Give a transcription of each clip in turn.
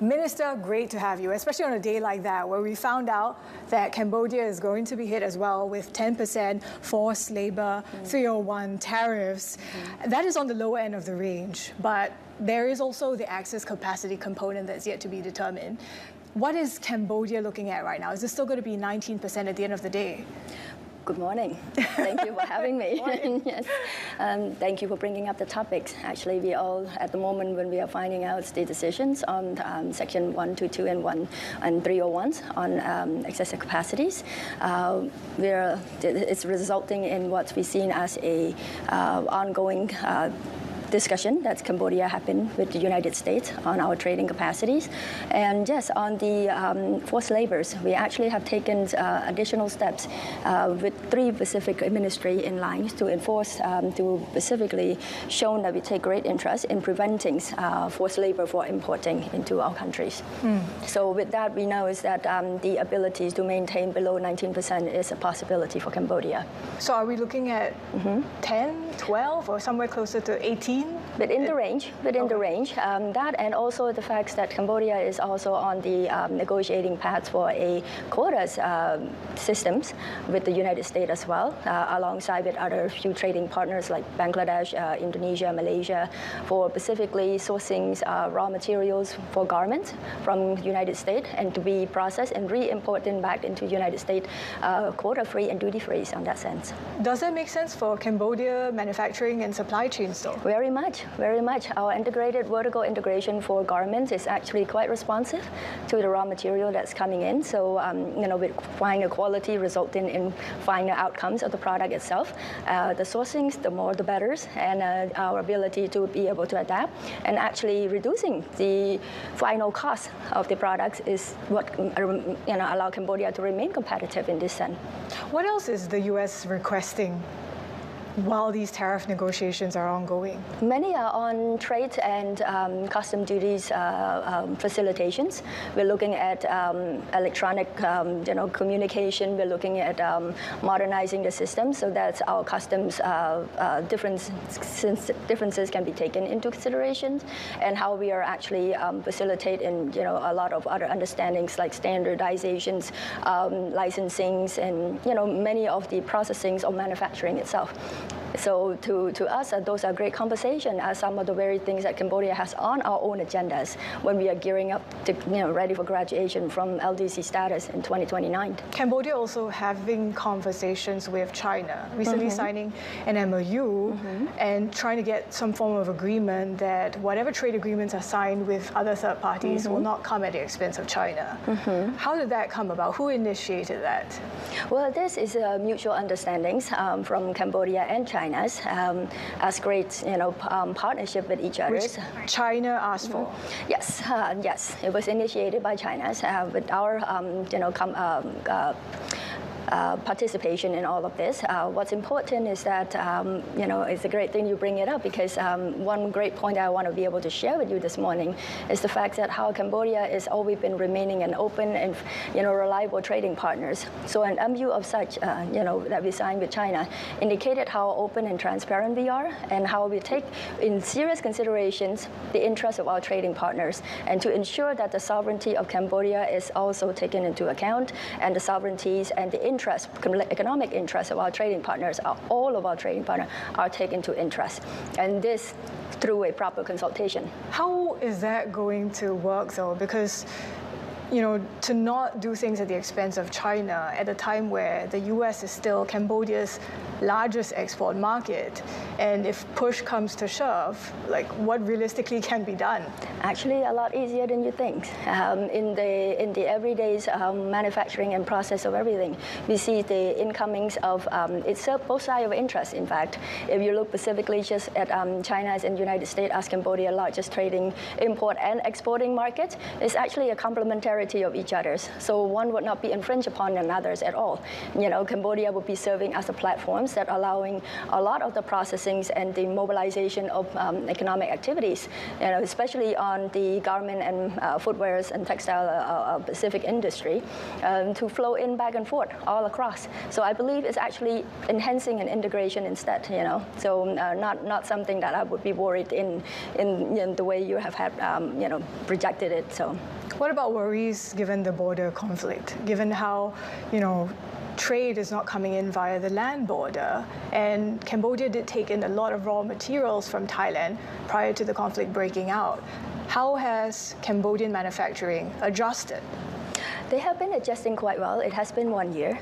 Minister, great to have you, especially on a day like that where we found out that Cambodia is going to be hit as well with 10% forced labor, 301 tariffs. That is on the lower end of the range, but there is also the access capacity component that's yet to be determined. What is Cambodia looking at right now? Is this still going to be 19% at the end of the day? Good morning. Thank you for having me. Yes. Thank you for bringing up the topics. Actually, we all, at the moment, when we are finding out the decisions on Section 122 and 301s on excessive capacities, it's resulting in what we've seen as a ongoing discussion that Cambodia happened with the United States on our trading capacities. And yes, on the forced labors, we actually have taken additional steps with 3 specific ministries in line to enforce, to specifically show that we take great interest in preventing forced labor for importing into our countries. So with that, we know is that the ability to maintain below 19% is a possibility for Cambodia. So are we looking at 10, 12, or somewhere closer to 18? Within the range, that and also the fact that Cambodia is also on the negotiating path for a quotas systems with the United States as well, alongside with other few trading partners like Bangladesh, Indonesia, Malaysia, for specifically sourcing raw materials for garments from the United States and to be processed and re-imported back into the United States quota-free and duty-free in that sense. Does that make sense for Cambodia manufacturing and supply chains though? Very much. Our integrated vertical integration for garments is actually quite responsive to the raw material that's coming in. So, with finer quality resulting in finer outcomes of the product itself. The sourcings, the more the better, and our ability to be able to adapt and actually reducing the final cost of the products is what allow Cambodia to remain competitive in this sense. What else is the U.S. requesting while these tariff negotiations are ongoing? Many are on trade and custom duties facilitations. We're looking at electronic communication. We're looking at modernizing the system so that our customs differences can be taken into consideration, and how we are actually facilitating a lot of other understandings like standardizations, licensings, and many of the processings of manufacturing itself. So to us, those are great conversations as some of the very things that Cambodia has on our own agendas when we are gearing up to ready for graduation from LDC status in 2029. Cambodia also having conversations with China, recently signing an MOU and trying to get some form of agreement that whatever trade agreements are signed with other third parties will not come at the expense of China. How did that come about? Who initiated that? Well, this is a mutual understandings from Cambodia and China as great partnership with each other. Which China asked for? Yes, yes, it was initiated by China with our participation in all of this. What's important is that, it's a great thing you bring it up because one great point I want to be able to share with you this morning is the fact that how Cambodia has always been remaining an open and, reliable trading partners. So an MOU of such, that we signed with China indicated how open and transparent we are and how we take in serious considerations the interests of our trading partners and to ensure that the sovereignty of Cambodia is also taken into account and the sovereignties and the economic interests of our trading partners, all of our trading partners are taken into interest. And this through a proper consultation. How is that going to work though? Because to not do things at the expense of China at a time where the U.S. is still Cambodia's largest export market, and if push comes to shove, what realistically can be done? Actually, a lot easier than you think. In the everyday manufacturing and process of everything, we see the incomings of it's both sides of interest. In fact, if you look specifically just at China's and United States as Cambodia's largest trading, import, and exporting market, it's actually a complementary complementarity of each other's. So one would not be infringed upon another's at all. Cambodia would be serving as a platforms that allowing a lot of the processings and the mobilization of economic activities, especially on the garment and footwears and textile specific industry, to flow in back and forth all across. So I believe it's actually enhancing an integration instead, So not something that I would be worried in the way you have had, projected it. So. What about worries given the border conflict, given how, trade is not coming in via the land border, and Cambodia did take in a lot of raw materials from Thailand prior to the conflict breaking out. How has Cambodian manufacturing adjusted? They have been adjusting quite well. It has been 1 year,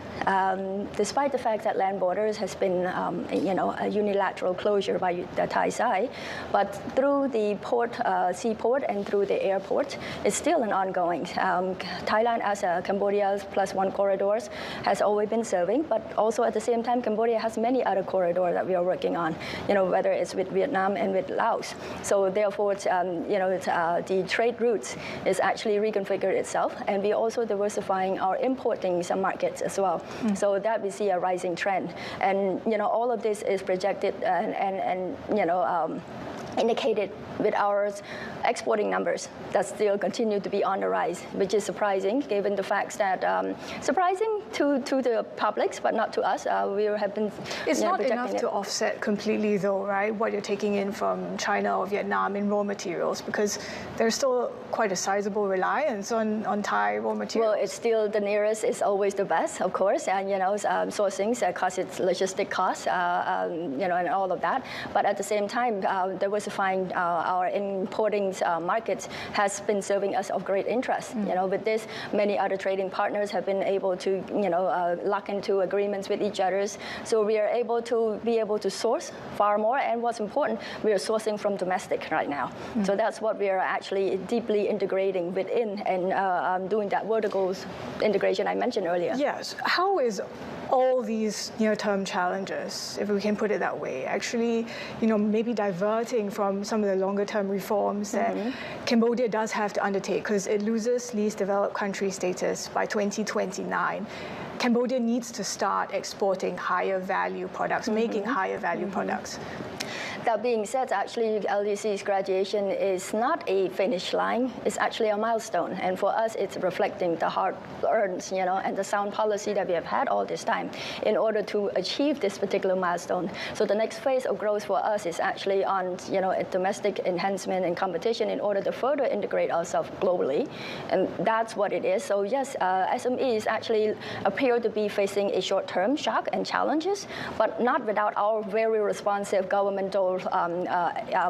despite the fact that land borders has been, a unilateral closure by the Thai side. But through the port, seaport, and through the airport, it's still an ongoing. Thailand, as Cambodia's +1 corridors, has always been serving. But also at the same time, Cambodia has many other corridors that we are working on. Whether it's with Vietnam and with Laos. So therefore, the trade routes is actually reconfigured itself, and we also diversifying our importing some markets as well. So that we see a rising trend. And, all of this is projected and indicated with our exporting numbers that still continue to be on the rise, which is surprising given the fact that, surprising to the publics, but not to us. We have been It's not enough to offset completely though, right, what you're taking in from China or Vietnam in raw materials, because there's still quite a sizable reliance on Thai raw materials. Well, it's still the nearest is always the best, of course, and, sourcing costs its logistic costs, and all of that. But at the same time, diversifying our importing markets has been serving us of great interest. With this, many other trading partners have been able to, lock into agreements with each other. So we are able to source far more. And what's important, we are sourcing from domestic right now. So that's what we are actually deeply integrating within and doing that vertical integration I mentioned earlier. Yes. How is all these near-term challenges, if we can put it that way, actually, maybe diverting from some of the longer-term reforms that Cambodia does have to undertake, because it loses least developed country status by 2029. Cambodia needs to start exporting higher value products, making higher value products. That being said, actually, LDC's graduation is not a finish line. It's actually a milestone. And for us, it's reflecting the hard-earned, and the sound policy that we have had all this time in order to achieve this particular milestone. So the next phase of growth for us is actually on, a domestic enhancement and competition in order to further integrate ourselves globally. And that's what it is. So yes, SMEs actually appear to be facing a short-term shock and challenges, but not without our very responsive governmental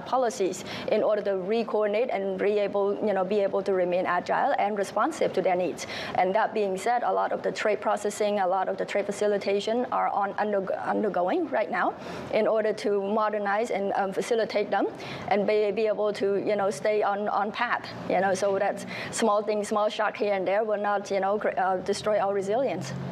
policies in order to re-coordinate and be able to remain agile and responsive to their needs. And that being said, a lot of the trade processing, a lot of the trade facilitation are undergoing right now in order to modernize and facilitate them and be able to stay on path. So that small things, small shock here and there will not destroy our resilience.